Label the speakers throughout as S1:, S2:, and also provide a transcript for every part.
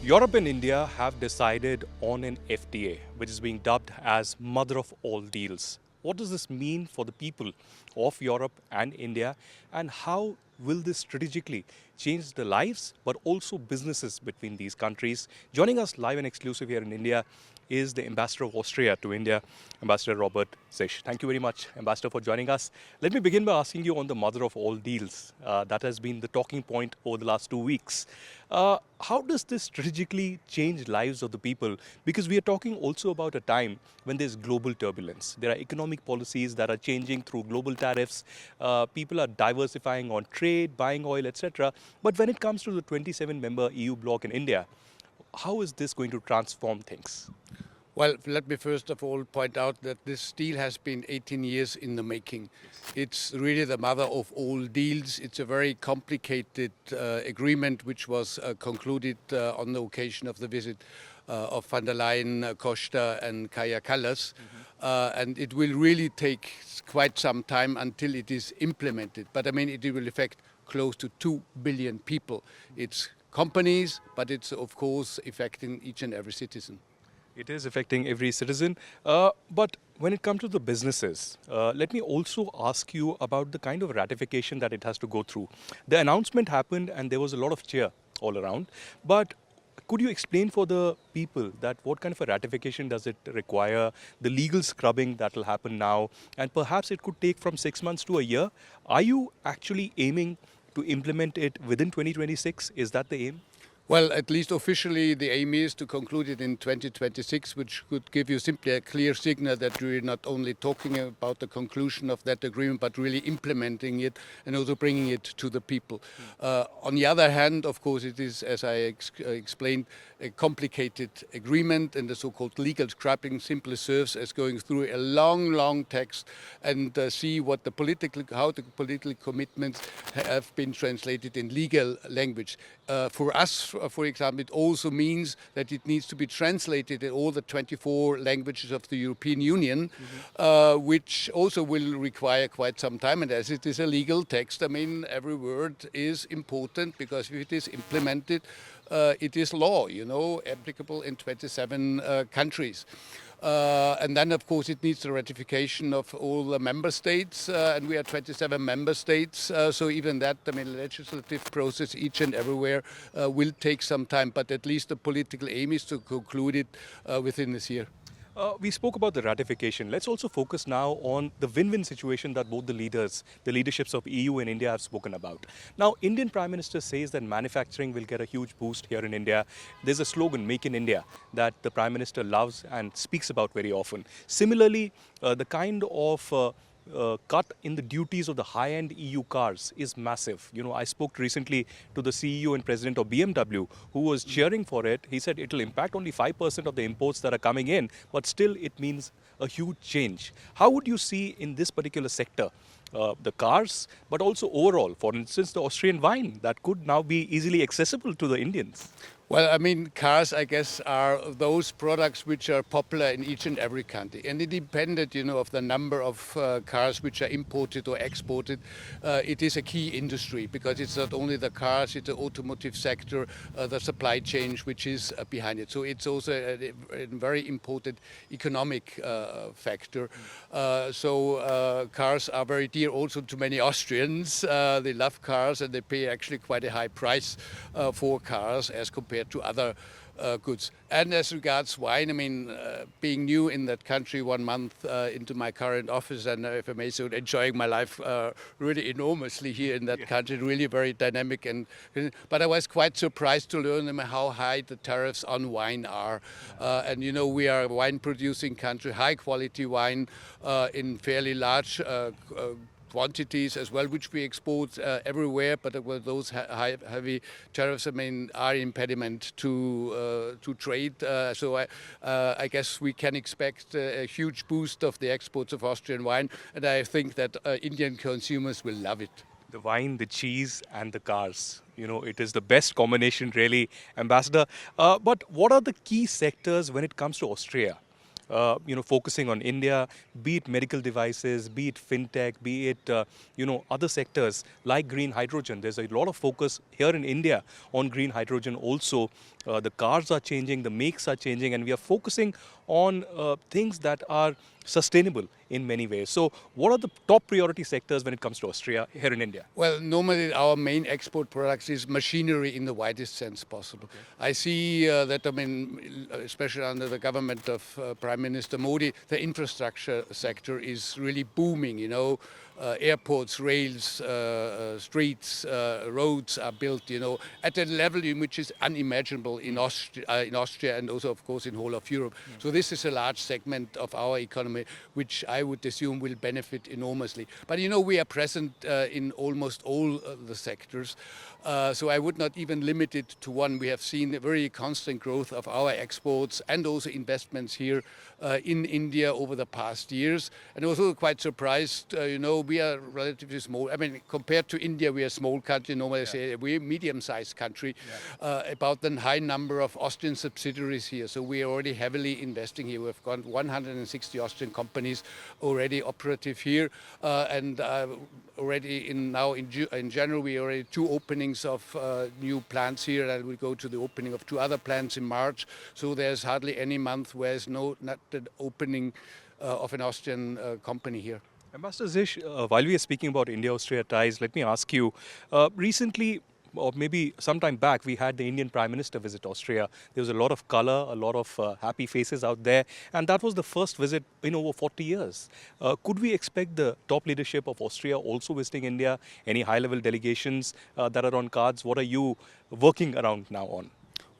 S1: Europe and India have decided on an FTA, which is being dubbed as mother of all deals. What does this mean for the people of Europe and India, and how will this strategically change the lives but also businesses between these countries? Joining us live and exclusive here in India is the Ambassador of Austria to India, Ambassador Robert Zischg. Thank you very much, Ambassador, for joining us. Let me begin by asking you on the mother of all deals. That has been the talking point over the last 2 weeks. How does this strategically change lives of the people? Because we are talking also about a time when there's global turbulence. There are economic policies that are changing through global tariffs. People are diversifying on trade, buying oil, etc. But when it comes to the 27-member EU bloc in India, how is this going to transform things?
S2: Well, let me first of all point out that this deal has been 18 years in the making. It's really the mother of all deals. It's a very complicated agreement which was concluded on the occasion of the visit of van der Leyen, Costa and Kaja Kallas. And it will really take quite some time until it is implemented. But I mean, it will affect close to 2 billion people. It's companies, but it's of course affecting each and every citizen.
S1: It is affecting every citizen. But when it comes to the businesses, let me also ask you about the kind of ratification that it has to go through. The announcement happened and there was a lot of cheer all around. But could you explain for the people that what kind of a ratification does it require, the legal scrubbing that will happen now, and perhaps it could take from 6 months to a year? Are you actually aiming to implement it within 2026? Is that the aim?
S2: Well, at least officially, the aim is to conclude it in 2026, which could give you simply a clear signal that we're not only talking about the conclusion of that agreement, but really implementing it and also bringing it to the people. On the other hand, of course, it is, as I explained, a complicated agreement, and the so-called legal scrapping simply serves as going through a long text and see what how the political commitments have been translated in legal language. For us, for example, it also means that it needs to be translated in all the 24 languages of the European Union, which also will require quite some time. And as it is a legal text, I mean, every word is important, because if it is implemented, it is law, applicable in 27 countries. And then, of course, it needs the ratification of all the member states, and we are 27 member states. So even that, the legislative process each and everywhere will take some time. But at least the political aim is to conclude it within this year.
S1: We spoke about the ratification. Let's also focus now on the win-win situation that both the leaderships of EU and India have spoken about. Now, Indian Prime Minister says that manufacturing will get a huge boost here in India. There's a slogan, Make in India, that the Prime Minister loves and speaks about very often. Similarly, the kind of cut in the duties of the high-end EU cars is massive. I spoke recently to the CEO and president of BMW, who was cheering for it. He said it will impact only 5% of the imports that are coming in, but still it means a huge change. How would you see in this particular sector the cars, but also overall, for instance, the Austrian wine that could now be easily accessible to the Indians?
S2: Well, I mean, cars, I guess, are those products which are popular in each and every country. And independent, of the number of cars which are imported or exported, it is a key industry, because it's not only the cars, it's the automotive sector, the supply chain which is behind it. So it's also a very important economic factor. So cars are very dear also to many Austrians. They love cars, and they pay actually quite a high price for cars as compared to other goods. And as regards wine, I mean, being new in that country 1 month into my current office, and if I may say, enjoying my life really enormously here in that country, really very dynamic. But I was quite surprised to learn how high the tariffs on wine are. And we are a wine producing country, high quality wine in fairly large quantities as well, which we export everywhere, but those heavy tariffs, I mean, are impediment to trade. So I guess we can expect a huge boost of the exports of Austrian wine, and I think that Indian consumers will love it.
S1: The wine, the cheese, and the cars. It is the best combination, really, Ambassador. But what are the key sectors when it comes to Austria? focusing on India, be it medical devices, be it fintech, be it, other sectors like green hydrogen. There's a lot of focus here in India on green hydrogen also. The cars are changing, the makes are changing, and we are focusing on things that are sustainable in many ways. So what are the top priority sectors when it comes to Austria here in India?
S2: Well, normally our main export products is machinery in the widest sense possible. Okay. I see that, especially under the government of Prime Minister Modi, the infrastructure sector is really booming, airports, rails, streets, roads are built, at a level in which is unimaginable in Austria and also, of course, in whole of Europe. Yeah. So this is a large segment of our economy, which I would assume will benefit enormously. But, we are present in almost all the sectors. So I would not even limit it to one. We have seen a very constant growth of our exports and also investments here in India over the past years. And also quite surprised, we are relatively small. Compared to India, we are a small country. Normally I say we're a medium-sized country. Yeah. About the high number of Austrian subsidiaries here. So we are already heavily investing here. We've got 160 Austrian companies already operative here. And already in January, we already 2 openings of new plants here, and we go to the opening of 2 other plants in March. So there's hardly any month where there's not the opening of an Austrian company here.
S1: Ambassador Zischg, while we are speaking about India-Austria ties, let me ask you, recently, or maybe sometime back, we had the Indian Prime Minister visit Austria. There was a lot of color, a lot of happy faces out there, and that was the first visit in over 40 years. Could we expect the top leadership of Austria also visiting India? Any high-level delegations that are on cards? What are you working around now on?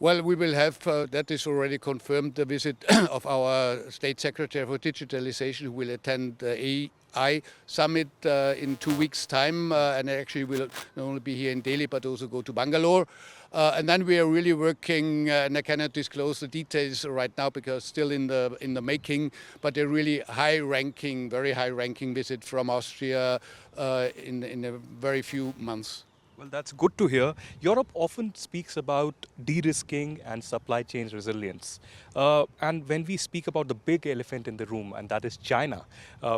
S2: Well, we will have, that is already confirmed, the visit of our State Secretary for Digitalization, who will attend the AI Summit in 2 weeks' time, and actually will not only be here in Delhi, but also go to Bangalore. And then we are really working, and I cannot disclose the details right now because still in the making, but a really high-ranking, very high-ranking visit from Austria in a very few months.
S1: Well, that's good to hear. Europe often speaks about de-risking and supply chain resilience. And when we speak about the big elephant in the room, and that is China,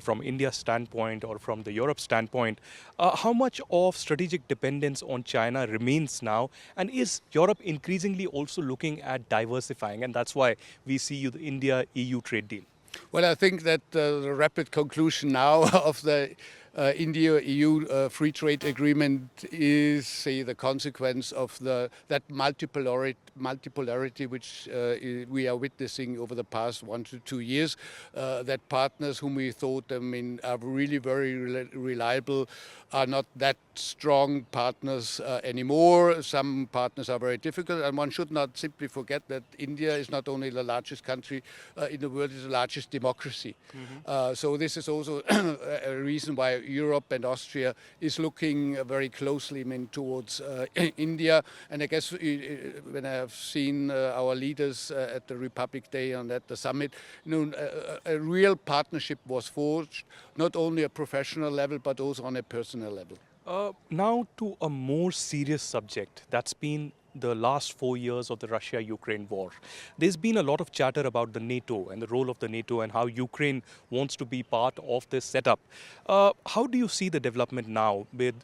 S1: from India's standpoint or from the Europe standpoint, how much of strategic dependence on China remains now? And is Europe increasingly also looking at diversifying? And that's why we see the India-EU trade deal.
S2: Well, I think that the rapid conclusion now of the India-EU free trade agreement is, say, the consequence of that multipolarity which we are witnessing over the past 1 to 2 years. That partners whom we thought are really very reliable are not that strong partners anymore. Some partners are very difficult, and one should not simply forget that India is not only the largest country in the world, it's the largest democracy. Mm-hmm. So this is also a reason why Europe and Austria is looking very closely towards India. And I guess when I have seen our leaders at the Republic Day and at the summit, a real partnership was forged, not only at a professional level, but also on a personal level.
S1: Now to a more serious subject that's been the last 4 years of the Russia-Ukraine war. There's been a lot of chatter about the NATO and the role of the NATO and how Ukraine wants to be part of this setup. How do you see the development now with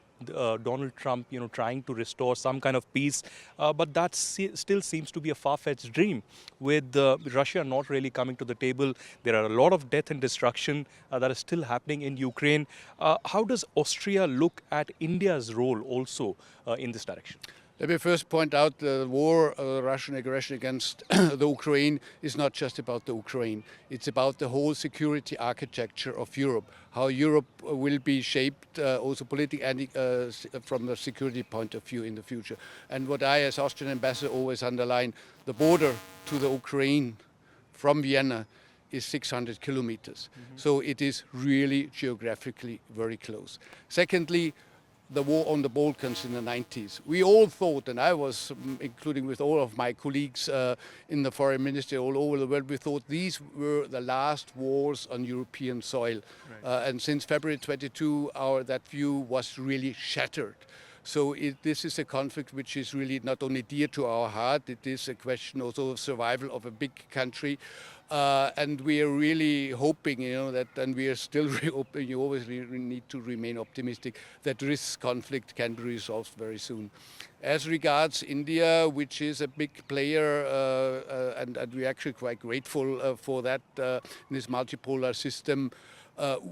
S1: Donald Trump, trying to restore some kind of peace, but that still seems to be a far-fetched dream with Russia not really coming to the table. There are a lot of death and destruction that is still happening in Ukraine. How does Austria look at India's role also in this direction?
S2: Let me first point out the war, Russian aggression against the Ukraine is not just about the Ukraine. It's about the whole security architecture of Europe, how Europe will be shaped also politically and from the security point of view in the future. And what I, as Austrian ambassador, always underline, the border to the Ukraine from Vienna is 600 kilometers. Mm-hmm. So it is really geographically very close. Secondly, the war on the Balkans in the 90s. We all thought, and I was, including with all of my colleagues in the foreign ministry all over the world, we thought these were the last wars on European soil. Right. And since February 22, that view was really shattered. So this is a conflict which is really not only dear to our heart, it is a question also of survival of a big country. And we are really hoping, that, and we are still hoping, you always need to remain optimistic, that this conflict can be resolved very soon. As regards India, which is a big player, and we're actually quite grateful for that, in this multipolar system,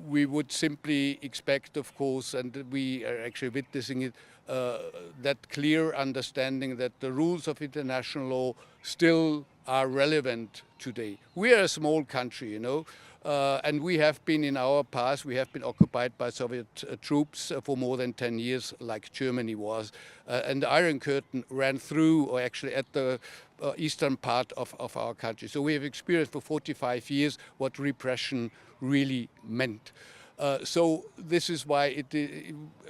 S2: we would simply expect, of course, and we are actually witnessing it, that clear understanding that the rules of international law still are relevant today. We are a small country, and we have been in our past, we have been occupied by Soviet troops for more than 10 years, like Germany was. And the Iron Curtain ran through, or actually at the eastern part of our country. So we have experienced for 45 years what repression really meant. So this is why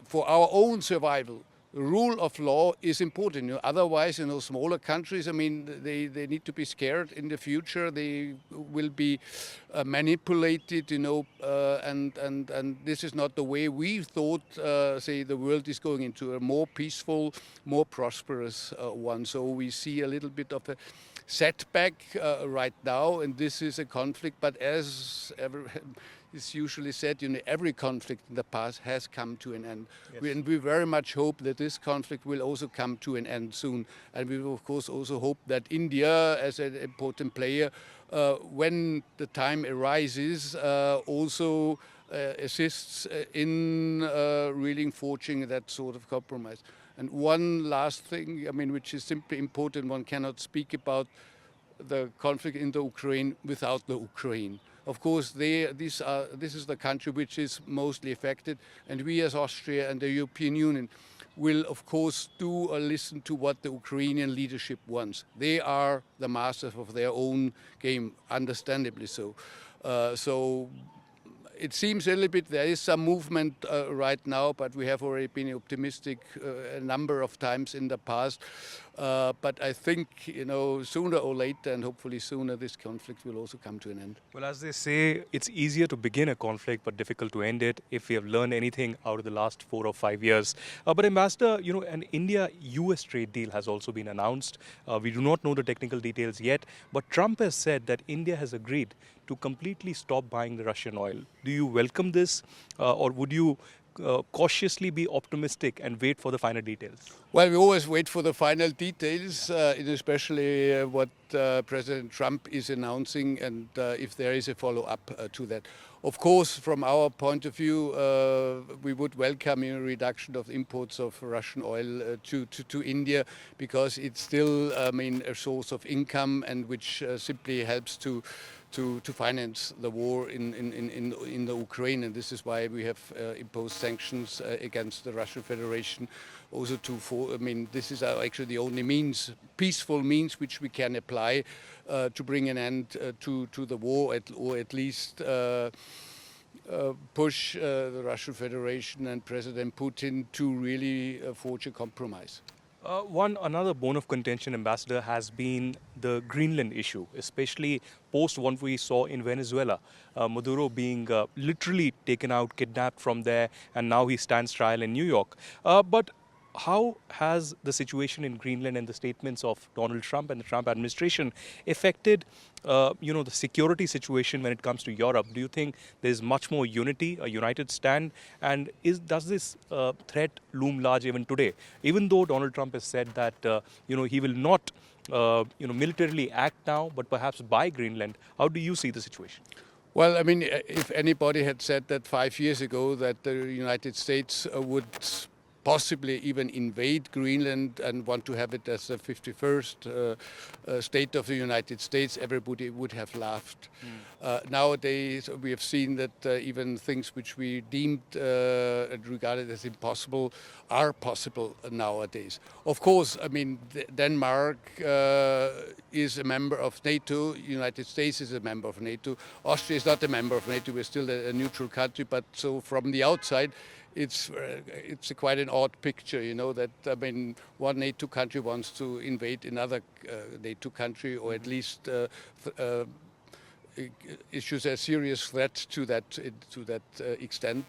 S2: for our own survival, the rule of law is important. Otherwise, smaller countries, they need to be scared in the future. They will be manipulated, and this is not the way we thought, say, the world is going into a more peaceful, more prosperous one. So we see a little bit of a setback right now, and this is a conflict. But as it's usually said, every conflict in the past has come to an end.
S1: Yes.
S2: And we very much hope that this conflict will also come to an end soon. And we will, of course, also hope that India, as an important player, when the time arises, also assists in really forging that sort of compromise. And one last thing, which is simply important, one cannot speak about the conflict in the Ukraine without the Ukraine. Of course, this is the country which is mostly affected, and we as Austria and the European Union will, of course, do or listen to what the Ukrainian leadership wants. They are the masters of their own game, understandably so. So it seems a little bit there is some movement right now, but we have already been optimistic a number of times in the past. But I think, sooner or later, and hopefully sooner, this conflict will also come to an end.
S1: Well, as they say, it's easier to begin a conflict but difficult to end it, if we have learned anything out of the last 4 or 5 years. But Ambassador, an India-US trade deal has also been announced. We do not know the technical details yet, but Trump has said that India has agreed to completely stop buying the Russian oil. Do you welcome this, or would you cautiously be optimistic and wait for the final details?
S2: Well, we always wait for the final details, especially what President Trump is announcing, and if there is a follow-up to that. Of course, from our point of view, we would welcome a reduction of imports of Russian oil to India, because it's still, a source of income, and which simply helps to finance the war in the Ukraine, and this is why we have imposed sanctions against the Russian Federation. Also, this is actually the only peaceful means which we can apply to bring an end to the war, or at least push the Russian Federation and President Putin to really forge a compromise.
S1: Another bone of contention, Ambassador, has been the Greenland issue, especially post what we saw in Venezuela. Maduro being literally taken out, kidnapped from there, and now he stands trial in New York. But how has the situation in Greenland and the statements of Donald Trump and the Trump administration affected, the security situation when it comes to Europe? Do you think there's much more unity, a united stand? And does this threat loom large even today? Even though Donald Trump has said that, he will not, militarily act now, but perhaps buy Greenland. How do you see the situation?
S2: Well, if anybody had said that 5 years ago that the United States would possibly even invade Greenland and want to have it as the 51st state of the United States, everybody would have laughed. Nowadays, we have seen that even things which we deemed and regarded as impossible are possible nowadays. Of course, Denmark is a member of NATO, United States is a member of NATO, Austria is not a member of NATO, we're still a neutral country, but so from the outside, it's quite an odd picture, that one NATO country wants to invade another NATO country, or at least issues a serious threat to that extent.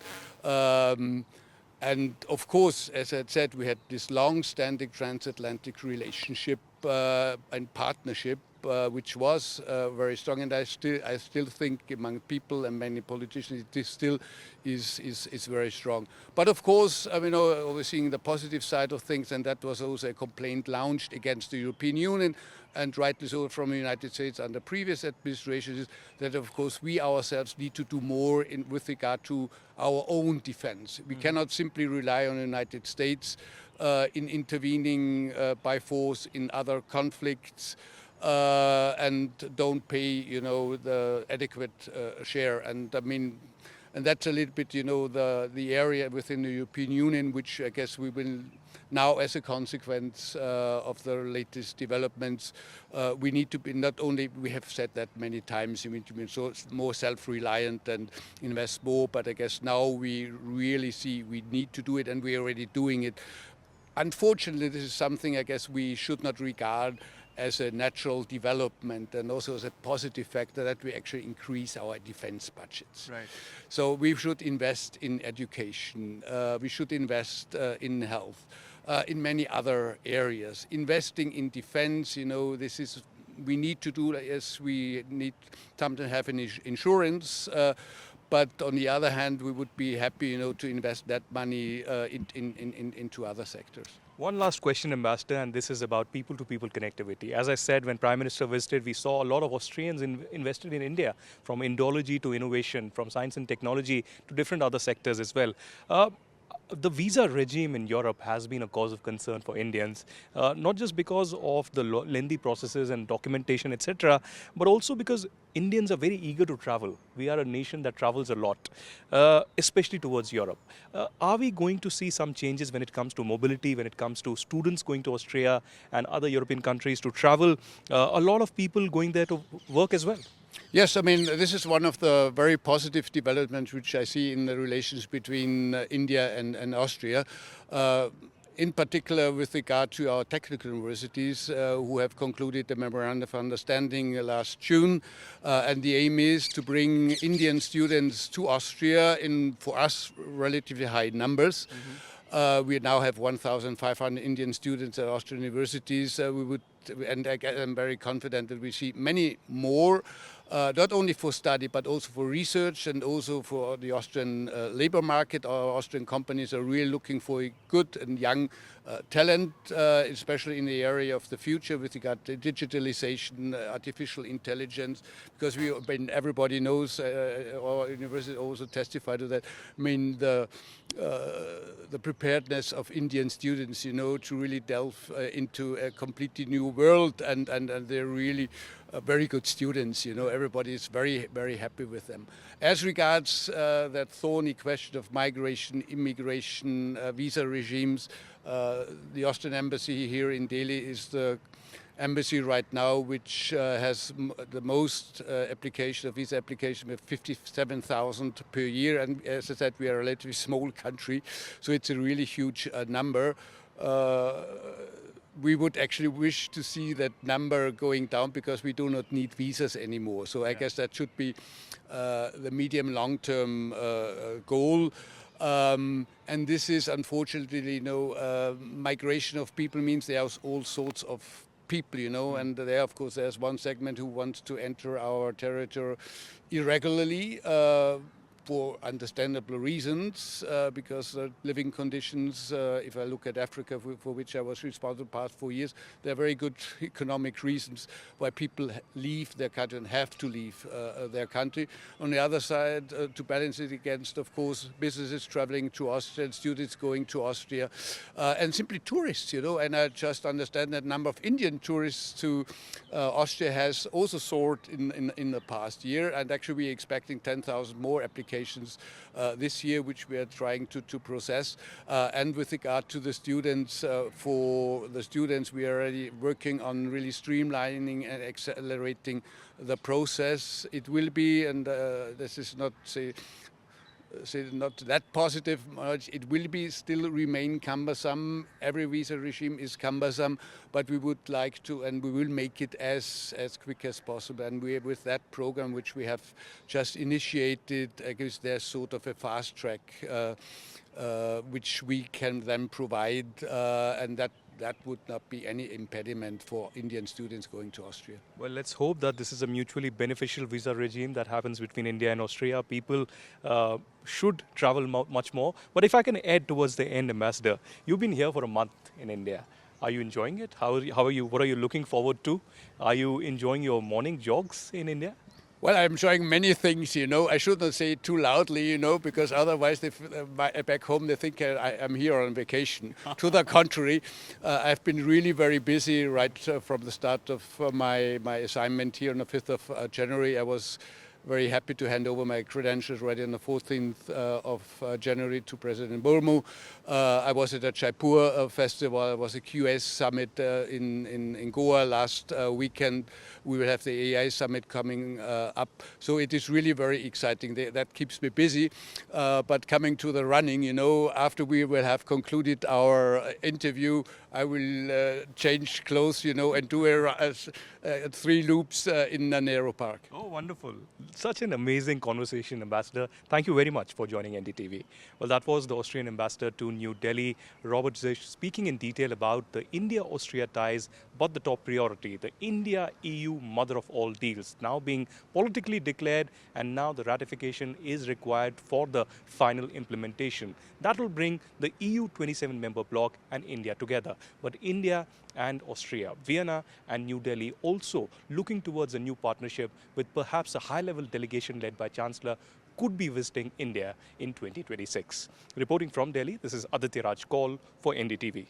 S2: And of course, as I said, we had this long-standing transatlantic relationship and partnership, which was very strong. And I still think among people and many politicians, this still is very strong. But of course, I mean, always seeing the positive side of things, and that was also a complaint launched against the European Union, and rightly so from the United States under previous administrations, that of course we ourselves need to do more with regard to our own defense. We cannot simply rely on the United States in intervening by force in other conflicts and don't pay, you know, the adequate share. And I mean, and that's a little bit, you know, the area within the European Union, which I guess we will now, as a consequence of the latest developments, we need to be not only, we have said that many times, we need to be more self-reliant and invest more, but I guess now we really see we need to do it, and we're already doing it. Unfortunately, this is something I guess we should not regard as a natural development, and also as a positive factor that we actually increase our defense budgets.
S1: Right.
S2: So we should invest in education, we should invest in health, in many other areas. Investing in defense, you know, this is, we need to do, as we need sometimes have an insurance, but on the other hand, we would be happy, you know, to invest that money into other sectors.
S1: One last question, Ambassador, and this is about people-to-people connectivity. As I said, when Prime Minister visited, we saw a lot of Austrians invested in India, from Indology to innovation, from science and technology to different other sectors as well. The visa regime in Europe has been a cause of concern for Indians, not just because of the lengthy processes and documentation, etc., but also because Indians are very eager to travel. We are a nation that travels a lot, especially towards Europe. Are we going to see some changes when it comes to mobility, when it comes to students going to Austria and other European countries to travel? A lot of people going there to work as well.
S2: Yes, I mean, this is one of the very positive developments which I see in the relations between India and Austria. In particular with regard to our technical universities who have concluded the memorandum of understanding last June. And the aim is to bring Indian students to Austria in, for us, relatively high numbers. We now have 1,500 Indian students at Austrian universities. And I'm very confident that we see many more, not only for study, but also for research and also for the Austrian labor market. Our Austrian companies are really looking for a good and young talent, especially in the area of the future with regard to digitalization, artificial intelligence, because when everybody knows, our university also testify to that. I mean, the preparedness of Indian students, you know, to really delve into a completely new world, and they're really very good students, you know, everybody is very, very happy with them. As regards that thorny question of migration, immigration, visa regimes, the Austrian embassy here in Delhi is the embassy right now which has the most visa application with 57,000 per year, and as I said, we are a relatively small country, so it's a really huge number. We would actually wish to see that number going down because we do not need visas anymore. So I guess that should be the medium long-term goal. And this is unfortunately, you know, migration of people means there are all sorts of people, you know, and there, of course, there's one segment who wants to enter our territory irregularly. For understandable reasons, because living conditions, if I look at Africa, for which I was responsible the past 4 years, there are very good economic reasons why people leave their country and have to leave their country. On the other side, to balance it against, of course, businesses traveling to Austria and students going to Austria, and simply tourists, you know, and I just understand that number of Indian tourists to Austria has also soared in the past year, and actually we're expecting 10,000 more applications this year, which we are trying to process. And with regard to the students, for the students, we are already working on really streamlining and accelerating the process. It will be, and this is not, say, say not that positive. It will be still remain cumbersome. Every visa regime is cumbersome, but we would like to, and we will make it as quick as possible. And we, with that program, which we have just initiated, I guess there's sort of a fast track which we can then provide, and that would not be any impediment for Indian students going to Austria.
S1: Well, let's hope that this is a mutually beneficial visa regime that happens between India and Austria. People should travel much more. But if I can add towards the end, Ambassador, you've been here for a month in India. Are you enjoying it? How are you? What are you looking forward to? Are you enjoying your morning jogs in India?
S2: Well, I'm enjoying many things, you know. I should not say it too loudly, you know, because otherwise back home they think I'm here on vacation. To the contrary, I've been really very busy right from the start of my assignment here on the 5th of January. I was very happy to hand over my credentials right on the 14th of January to President Murmu. I was at the Jaipur festival. I was at QS summit in Goa last weekend. We will have the AI summit coming up. So it is really very exciting. That keeps me busy. But coming to the running, you know, after we will have concluded our interview, I will change clothes, you know, and do 3 loops in Nanero Park.
S1: Oh, wonderful. Such an amazing conversation, Ambassador. Thank you very much for joining NDTV. Well, that was the Austrian Ambassador to New Delhi, Robert Zischg, speaking in detail about the India-Austria ties, but the top priority, the India-EU mother of all deals, now being politically declared, and now the ratification is required for the final implementation. That will bring the EU 27 member bloc and India together. But India and Austria, Vienna and New Delhi also looking towards a new partnership with perhaps a high-level delegation led by Chancellor could be visiting India in 2026. Reporting from Delhi, this is Aditya Kaul for NDTV.